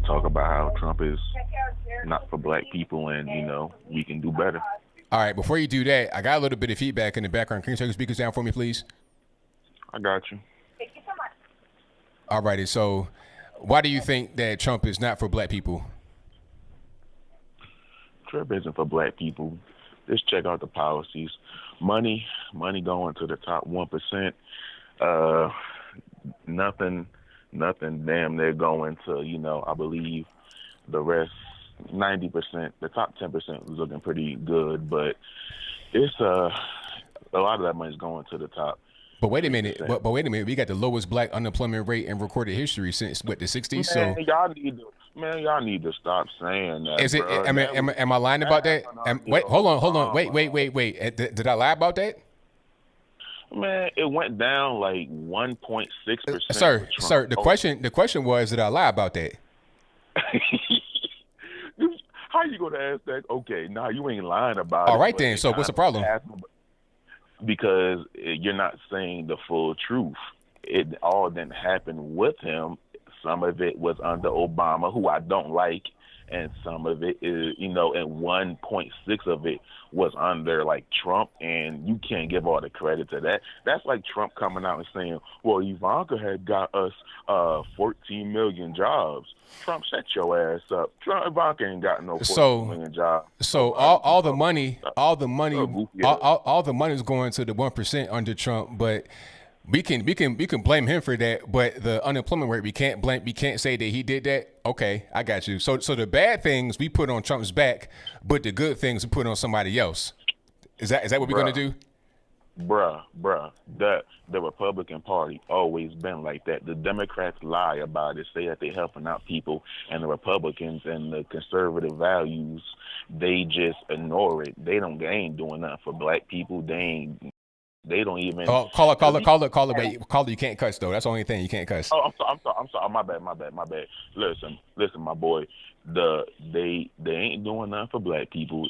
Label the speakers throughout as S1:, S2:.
S1: talk about how Trump is not for black people and, we can do better.
S2: All right, before you do that, I got a little bit of feedback in the background. Can you turn the speakers down for me, please?
S1: I got you.
S2: All righty, so why do you think that Trump is not for black people?
S1: Trump isn't for black people. Just check out the policies. Money going to the top 1%. Nothing damn near going to, I believe the rest 90%, the top 10% is looking pretty good, but it's a lot of that money's going to the top.
S2: But wait a minute. But wait a minute. We got the lowest black unemployment rate in recorded history since the 60s.
S1: Man, so y'all need to stop saying that.
S2: Is it? Am I lying about that? Wait, hold on. Wait. Did I lie about that?
S1: Man, it went down like 1.6%.
S2: Sir. The question was, did I lie about that?
S1: How you gonna ask that? Okay, nah, you ain't lying about it.
S2: All right then. So what's the problem?
S1: Because you're not saying the full truth. It all didn't happen with him. Some of it was under Obama, who I don't like, and some of it is, and 1.6 of it was under like Trump, and you can't give all the credit to that. That's like Trump coming out and saying, well, Ivanka had got us 14 million jobs. Trump, shut your ass up. Ivanka ain't got no 14 million jobs.
S2: So all the money is going to the 1% under Trump, but we can blame him for that, but the unemployment rate we can't say that he did that. Okay, I got you. So the bad things we put on Trump's back, but the good things we put on somebody else. Is that what we're gonna do?
S1: Bruh, the Republican Party always been like that. The Democrats lie about it, say that they're helping out people, and the Republicans and the conservative values, they just ignore it. They ain't doing nothing for black people. They don't even.
S2: Oh, call it. Wait, you can't cuss though. That's the only thing you can't cuss.
S1: Oh, I'm sorry. My bad. Listen, my boy. They ain't doing nothing for black people.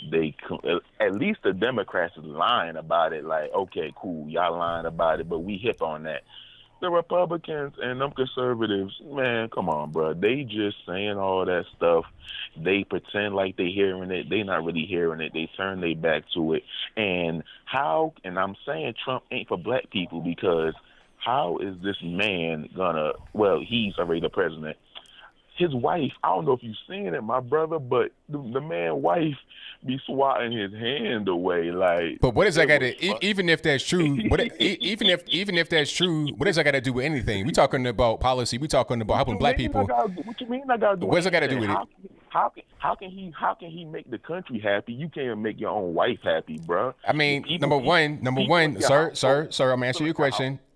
S1: At least the Democrats is lying about it. Like, okay, cool, y'all lying about it, but we hip on that. The Republicans and them conservatives, man, come on, bro. They just saying all that stuff. They pretend like they hearing it. They not really hearing it. They turn their back to it. And I'm saying Trump ain't for black people because how is this man he's already the president. His wife, I don't know if you've seen it, my brother, but the man's wife be swatting his hand away, like.
S2: But what does that got to? Even if that's true, even if that's true, what does that got to do with anything? We talking about policy. We talking about helping black people.
S1: What you mean? I got to do?
S2: What does that got to do with it?
S1: How can he make the country happy? You can't even make your own wife happy, bro.
S2: I mean, number one, sir.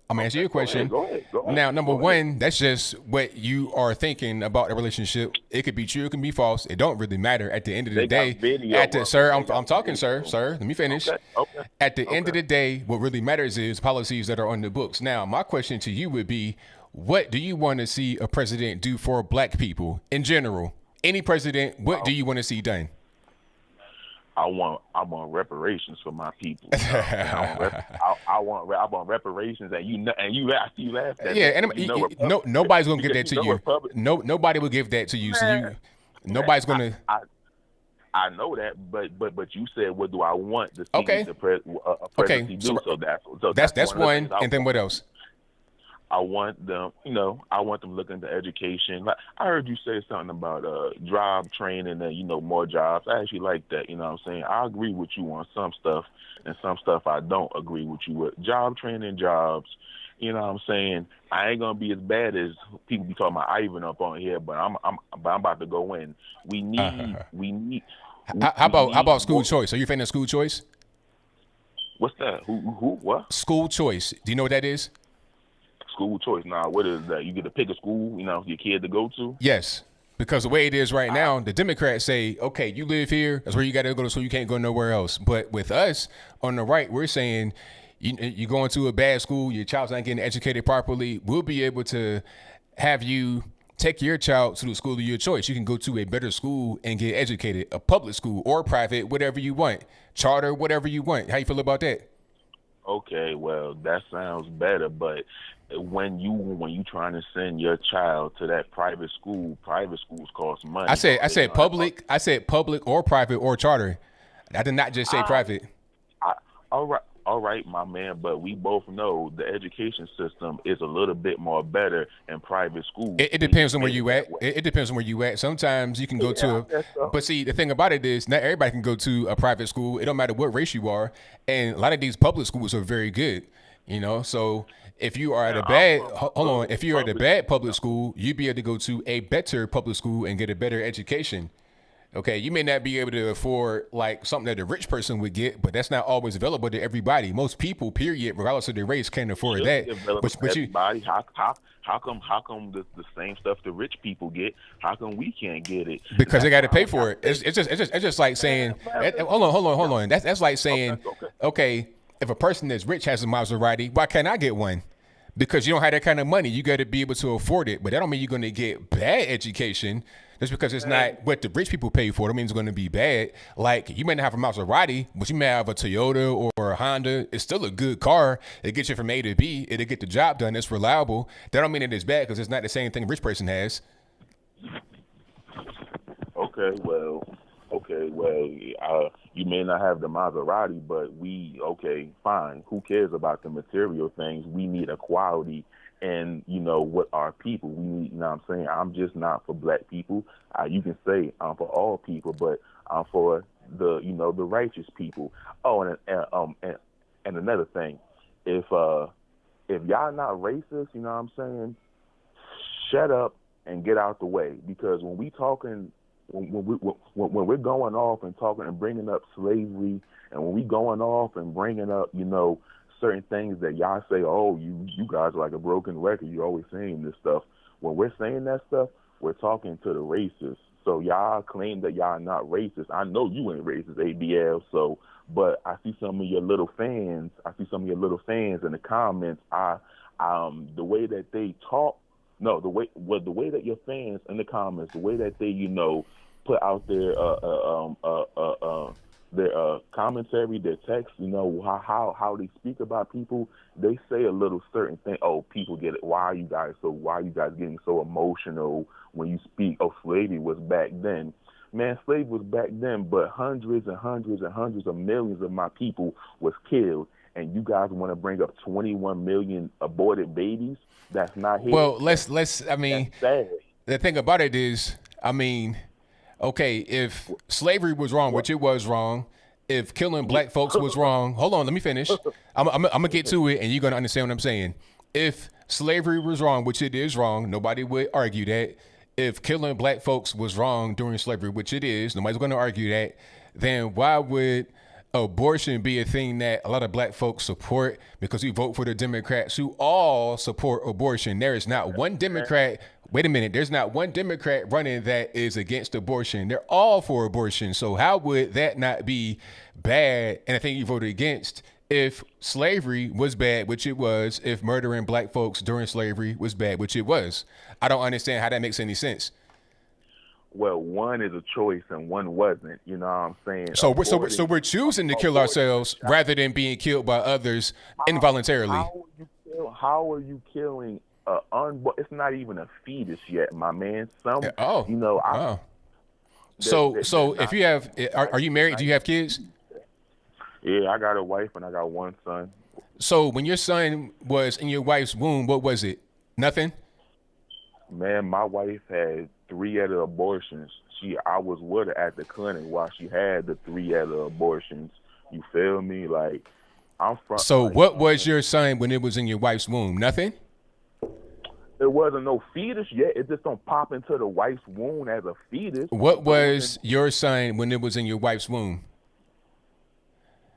S2: I'm gonna answer your question.
S1: Go ahead.
S2: Now, number one, that's just what you are thinking about a relationship. It could be true, it can be false. It don't really matter at the end of the day. I'm talking, sir. Let me finish.
S1: Okay.
S2: At the end of the day, what really matters is policies that are on the books. Now, my question to you would be, what do you want to see a president do for black people in general? Any president, what do you want to see done?
S1: I want reparations for my people. I want reparations, and you laughed at
S2: yeah, and nobody's gonna give that to you. Nobody will give that to you. So nobody's gonna.
S1: I know that, but you said, what do I want to see the presidency do? So
S2: that's one. And then what else?
S1: I want them, looking into education. Like I heard you say something about job training and, more jobs. I actually like that, you know what I'm saying? I agree with you on some stuff, and some stuff I don't agree with you with. Job training, jobs, you know what I'm saying? I ain't gonna be as bad as people be talking about Ivan up on here, but I'm about to go in. We need
S2: How about school choice? Are you a fan of school choice?
S1: What's that? Who what?
S2: School choice. Do you know what that is?
S1: School choice. Nah, what is that? You get to pick a school, your kid to go to?
S2: Yes, because the way it is right now, the Democrats say, okay, you live here, that's where you got to go to school, you can't go nowhere else. But with us on the right, we're saying you're going to a bad school, your child's not getting educated properly. We'll be able to have you take your child to the school of your choice. You can go to a better school and get educated, a public school or private, whatever you want, charter, whatever you want. How you feel about that?
S1: Okay, well, that sounds better, but when you trying to send your child to that private schools cost
S2: I
S1: money,
S2: said
S1: so
S2: I
S1: they
S2: said
S1: gonna
S2: public. I said public or private or charter. I did not just say
S1: I,
S2: private.
S1: I all right, my man, but we both know the education system is a little bit more better in private schools.
S2: It
S1: They
S2: depends
S1: just
S2: on where
S1: made it
S2: you
S1: that
S2: at.
S1: way.
S2: It depends on where you at. Sometimes you can go
S1: Yeah,
S2: to
S1: I
S2: a,
S1: guess so.
S2: but see, the thing about it is not everybody can go to a private school. It don't matter what race you are, and a lot of these public schools are very good. You know, so if you are at
S1: Man,
S2: a
S1: I'm
S2: bad,
S1: from
S2: hold on, if you're at a
S1: public
S2: bad
S1: school,
S2: public school, you'd be able to go to a better public school and get a better education. Okay, you may not be able to afford like something that a rich person would get, but that's not always available to everybody. Most people, period, regardless of their race, can't afford
S1: should
S2: that.
S1: be available to
S2: But you,
S1: everybody. How come the same stuff the rich people get? How come we can't get it?
S2: because they
S1: That's
S2: got
S1: why
S2: to
S1: I
S2: pay
S1: always
S2: for
S1: gotta
S2: it.
S1: say,
S2: It's just like saying,
S1: man,
S2: hold
S1: y'all,
S2: on. That's like
S1: okay,
S2: saying,
S1: okay.
S2: okay, if a person that's rich has a Maserati, why can't I get one? Because you don't have that kind of money. You got to be able to afford it. But that don't mean you're going to get bad education. Just because it's
S1: Man,
S2: not what the rich people pay for, that means it's going to be bad. Like you may not have a Maserati, but you may have a Toyota or a Honda. It's still a good car. It gets you from A to B. It'll get the job done. It's reliable. That don't mean it is bad because it's not the same thing a rich person has.
S1: okay, well, you may not have the Maserati, but okay, fine. Who cares about the material things? We need equality and what our people we need. You know what I'm saying? I'm just not for black people. You can say I'm for all people, but I'm for the righteous people. Oh, and another thing, if y'all not racist, you know what I'm saying? Shut up and get out the way, because when we talking when we're going off and talking and bringing up slavery, and when we going off and bringing up certain things that y'all say, oh, you guys are like a broken record, you're always saying this stuff. When we're saying that stuff, we're talking to the racists. So y'all claim that y'all not racist. I know you ain't racist, ABL. So, but I see some of your little fans. In the comments. The way that they talk. No, the way that your fans in the comments, the way that they put out their commentary, their text, how they speak about people, they say a little certain thing. Oh, people get it. Why are you guys getting so emotional when you speak? Oh, slavery was back then. Man, slavery was back then, but hundreds and hundreds and hundreds of millions of my people was killed. And you guys want to bring up 21 million aborted babies? That's not here.
S2: Well, let's. I mean,
S1: that's sad.
S2: the thing about it is, I mean, okay, if slavery was wrong, which it was wrong, if killing black folks was wrong, hold on, let me finish. I'm gonna get to it, and you're gonna understand what I'm saying. If slavery was wrong, which it is wrong, nobody would argue that. If killing black folks was wrong during slavery, which it is, nobody's gonna argue that. Then why would abortion be a thing that a lot of black folks support? Because we vote for the Democrats who all support abortion. There is not one Democrat. Wait a minute. There's not one Democrat running that is against abortion. They're all for abortion. So how would that not be bad? And I think you voted against if slavery was bad, which it was, if murdering black folks during slavery was bad, which it was. I don't understand how that makes any sense.
S1: Well, one is a choice and one wasn't. You know what I'm saying?
S2: So we're choosing to kill ourselves rather than being killed by others involuntarily.
S1: How are you killing it's not even a fetus yet, my man.
S2: So if you have, are you married? Do you have kids?
S1: Yeah, I got a wife and I got one son.
S2: So when your son was in your wife's womb, what was it? Nothing?
S1: Man, my wife had 3 other abortions. I was with her at the clinic while she had the 3 other abortions. You feel me? Like, I'm from.
S2: So what was your son when it was in your wife's womb? Nothing?
S1: It wasn't no fetus yet. It just don't pop into the wife's womb as a fetus.
S2: What was your son when it was in your wife's womb?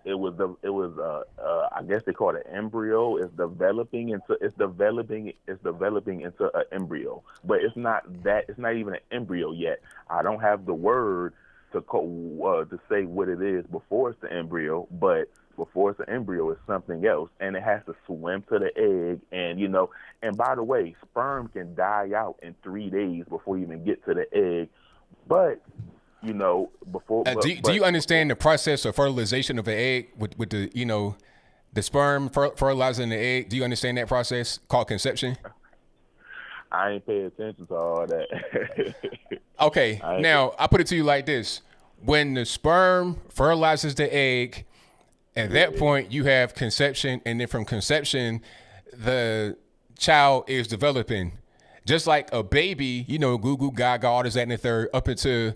S1: It was I guess they call it embryo. It's developing into an embryo, but it's not even an embryo yet. I don't have the word to say what it is before it's the embryo, but before it's an embryo, it's something else, and it has to swim to the egg, and by the way, sperm can die out in 3 days before you even get to the egg, but before.
S2: Do you understand the process of fertilization of an egg with the The sperm fertilizing the egg. Do you understand that process called conception?
S1: I ain't pay attention to all that.
S2: Okay, now I put it to you like this. When the sperm fertilizes the egg, at that point you have conception, and then from conception, the child is developing. Just like a baby, goo goo gaga, all this, that, and the third, up into,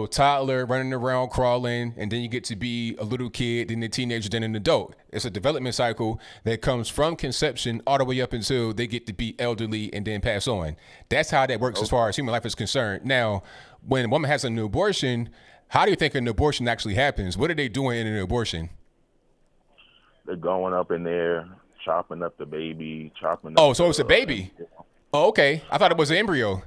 S2: toddler, running around, crawling, and then you get to be a little kid, then a teenager, then an adult. It's a development cycle that comes from conception all the way up until they get to be elderly and then pass on. That's how that works as far as human life is concerned. Now, when a woman has an abortion, how do you think an abortion actually happens? What are they doing in an abortion?
S1: They're going up in there, chopping up the baby, chopping up.
S2: Oh, so it's a baby. Oh, okay. I thought it was an embryo.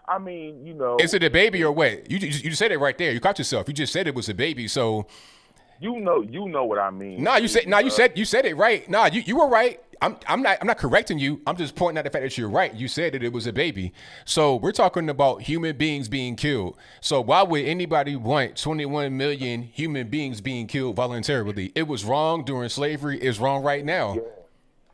S1: I mean,
S2: Is it a baby or what? You said it right there. You caught yourself. You just said it was a baby. So,
S1: you know what I mean.
S2: You said it right. You were right. I'm not correcting you. I'm just pointing out the fact that you're right. You said that it was a baby. So we're talking about human beings being killed. So why would anybody want 21 million human beings being killed voluntarily? It was wrong during slavery. It's wrong right now.
S1: Yeah.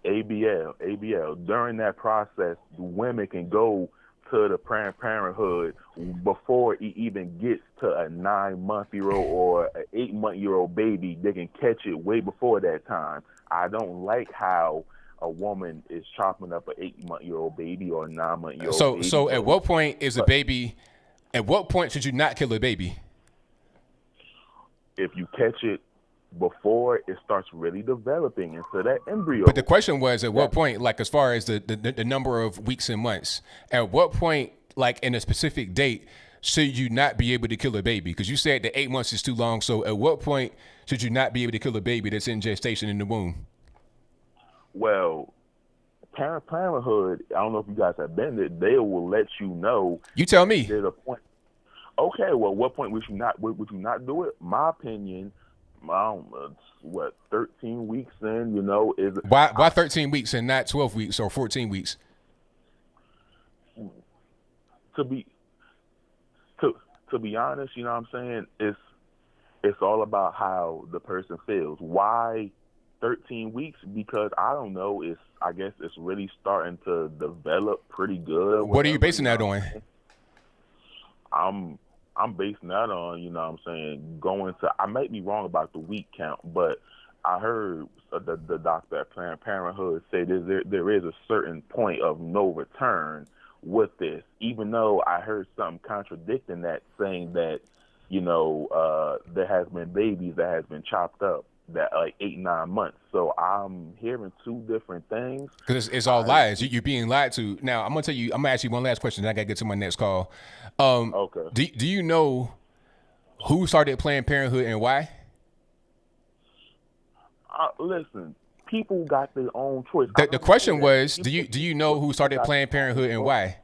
S1: ABL. During that process, the women can go to the Planned Parenthood before it even gets to a 9-month-old or an 8-month-old baby. They can catch it way before that time. I don't like how a woman is chopping up an 8-month-old baby or a 9-month-old baby.
S2: So at what point is a baby? At what point should you not kill a baby?
S1: If you catch it before it starts really developing into that embryo.
S2: But the question was, at what point, like as far as the number of weeks and months, at what point, like in a specific date, should you not be able to kill a baby? Because you said that 8 months is too long. So at what point should you not be able to kill a baby that's in gestation in the womb?
S1: Well, Planned Parenthood, I don't know if you guys have been there, they will let you know.
S2: You tell me.
S1: There's a point. Okay, well, what point would you not do it? My opinion, 13 weeks in, is
S2: why 13 weeks and not 12 weeks or 14 weeks?
S1: To be honest, you know what I'm saying? It's all about how the person feels. Why 13 weeks? Because I don't know, I guess it's really starting to develop pretty good.
S2: What are you basing that on?
S1: I'm basing that on, I might be wrong about the week count, but I heard the doctor at Planned Parenthood say there is a certain point of no return with this, even though I heard something contradicting that, saying that, there has been babies that has been chopped up that like 8-9 months. So I'm hearing two different things.
S2: Because it's all lies. You're being lied to. Now, I'm going to ask you one last question, then I got to get to my next call. Okay. Do you know who started Planned Parenthood and why?
S1: Listen, people got their own choice.
S2: The question was, do you know who started Planned Parenthood and why?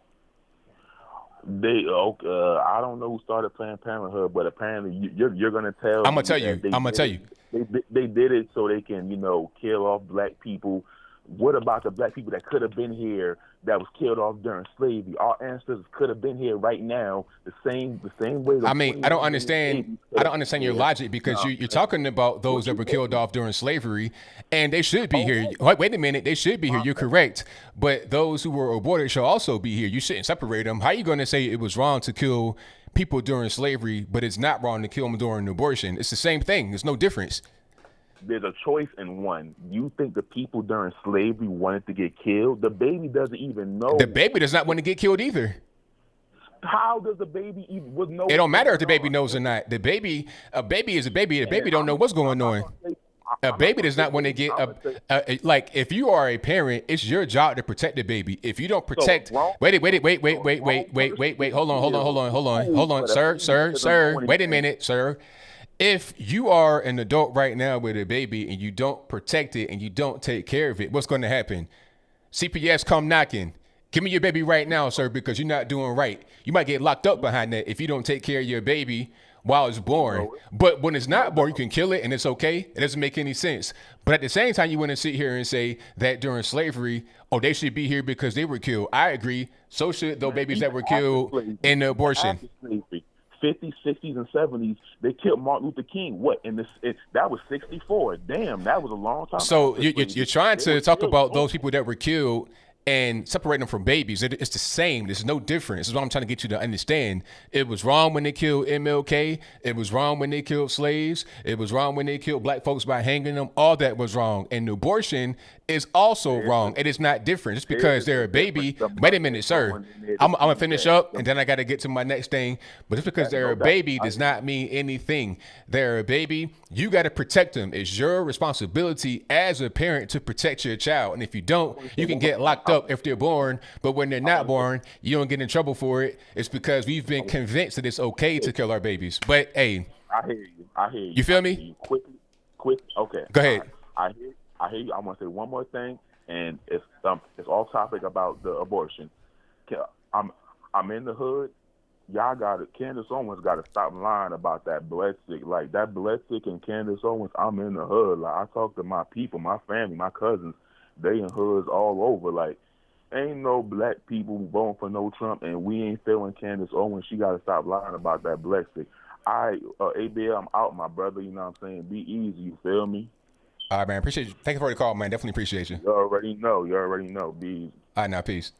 S1: I don't know who started Planned Parenthood, but apparently you're gonna tell.
S2: I'm gonna tell you.
S1: They did it so they can, kill off black people. What about the black people that could have been here that was killed off during slavery? Our ancestors could have been here right now the same way.
S2: I mean, I don't understand your logic, because you're talking about those that were killed off during slavery, and they should be here. Wait a minute, they should be here. You're correct, but those who were aborted should also be here. You shouldn't separate them. How are you going to say it was wrong to kill people during slavery, but it's not wrong to kill them during abortion? It's the same thing. There's no difference.
S1: There's a choice in one. You think the people during slavery wanted to get killed? The baby doesn't even know.
S2: The baby does not want to get killed either.
S1: How does the baby even know?
S2: It don't matter if the baby knows or not. A baby is a baby. The baby don't know what's going on. A baby does not want to get like, if you are a parent, it's your job to protect the baby. If you don't protect, wait, hold on, sir. Wait a minute, sir. If you are an adult right now with a baby and you don't protect it and you don't take care of it, what's going to happen? CPS come knocking. Give me your baby right now, sir, because you're not doing right. You might get locked up behind that if you don't take care of your baby while it's born. But when it's not born, you can kill it and it's okay. It doesn't make any sense. But at the same time, you want to sit here and say that during slavery, they should be here because they were killed. I agree. So should those babies that were killed in the abortion.
S1: 50s, 60s, and 70s, they killed Martin Luther King. What in this? That was 64. Damn, that was a long time.
S2: So you're trying to talk about those people that were killed and separate them from babies. It's the same. There's no difference. This is what I'm trying to get you to understand. It was wrong when they killed MLK. It was wrong when they killed slaves. It was wrong when they killed black folks by hanging them. All that was wrong. And abortion is also wrong. It is not different. Just because they're a baby. Wait a minute, sir. I'm going to finish up, and then I got to get to my next thing. But just because they're a baby does not mean anything. They're a baby. You got to protect them. It's your responsibility as a parent to protect your child. And if you don't, you can get locked up if they're born. But when they're not born, you don't get in trouble for it. It's because we've been convinced that it's okay to kill our babies. But, hey.
S1: I hear you. I hear you.
S2: You feel me?
S1: Quick. Okay.
S2: Go ahead.
S1: I hear you. I want to say one more thing, and it's off topic about the abortion. I'm in the hood. Y'all got it. Candace Owens got to stop lying about that blood sick. Like that blood sick and Candace Owens. I'm in the hood. Like I talk to my people, my family, my cousins. They in hoods all over. Like ain't no black people voting for no Trump, and we ain't feeling Candace Owens. She got to stop lying about that blood sick. ABL, I'm out, my brother. You know what I'm saying? Be easy. You feel me?
S2: All right, man. Appreciate you. Thank you for the call, man. Definitely appreciate you.
S1: You already know. Be easy.
S2: All right, now, peace.